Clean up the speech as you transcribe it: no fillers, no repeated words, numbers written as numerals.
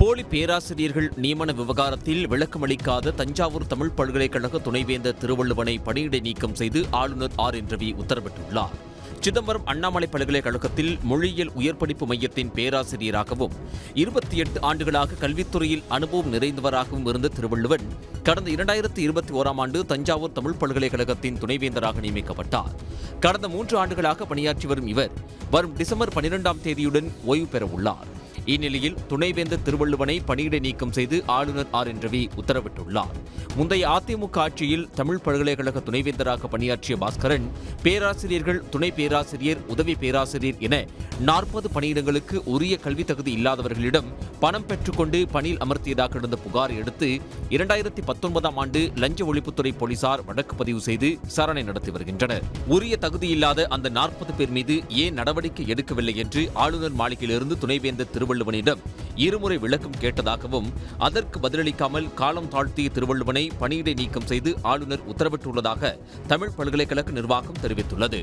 போலி பேராசிரியர்கள் நியமன விவகாரத்தில் விளக்கமளிக்காத தஞ்சாவூர் தமிழ் பல்கலைக்கழக துணைவேந்தர் திருவள்ளுவனை பணியிடை நீக்கம் செய்து ஆளுநர் என் ரவி உத்தரவிட்டுள்ளார். சிதம்பரம் அண்ணாமலை பல்கலைக்கழகத்தில் மொழியியல் உயர்படிப்பு மையத்தின் பேராசிரியராகவும் 28 ஆண்டுகளாக கல்வித்துறையில் அனுபவம் நிறைந்தவராகவும் இருந்த திருவள்ளுவன் கடந்த 2021ஆம் ஆண்டு தஞ்சாவூர் தமிழ் பல்கலைக்கழகத்தின் துணைவேந்தராக நியமிக்கப்பட்டார். கடந்த 3 ஆண்டுகளாக பணியாற்றி வரும் இவர் வரும் டிசம்பர் 12ஆம் தேதியுடன் ஓய்வு பெற உள்ளார். இந்நிலையில் துணைவேந்தர் திருவள்ளுவனை பணியிடை நீக்கம் செய்து ஆளுநர் என் ரவி உத்தரவிட்டுள்ளார். முந்தைய அதிமுக ஆட்சியில் தமிழ் பல்கலைக்கழக துணைவேந்தராக பணியாற்றிய பாஸ்கரன் பேராசிரியர்கள், துணை பேராசிரியர், உதவி பேராசிரியர் என 40 பணியிடங்களுக்கு உரிய கல்வி தகுதி இல்லாதவர்களிடம் பணம் பெற்றுக்கொண்டு பணியில் அமர்த்தியதாக இருந்த புகாரை அடுத்து 2019ஆம் ஆண்டு லஞ்ச ஒழிப்புத்துறை போலீசார் வழக்கு பதிவு செய்து விசாரணை நடத்தி வருகின்றனர். உரிய தகுதியில்லாத அந்த 40 பேர் மீது ஏன் நடவடிக்கை எடுக்கவில்லை என்று ஆளுநர் மாளிகையிலிருந்து துணைவேந்தர் திருவள்ளுவனிடம் இருமுறை விளக்கம் கேட்டதாகவும் அதற்கு பதிலளிக்காமல் காலம் தாழ்த்திய திருவள்ளுவனை பணியிடை நீக்கம் செய்து ஆளுநர் உத்தரவிட்டுள்ளதாக தமிழ் பல்கலைக்கழக நிர்வாகம் தெரிவித்துள்ளது.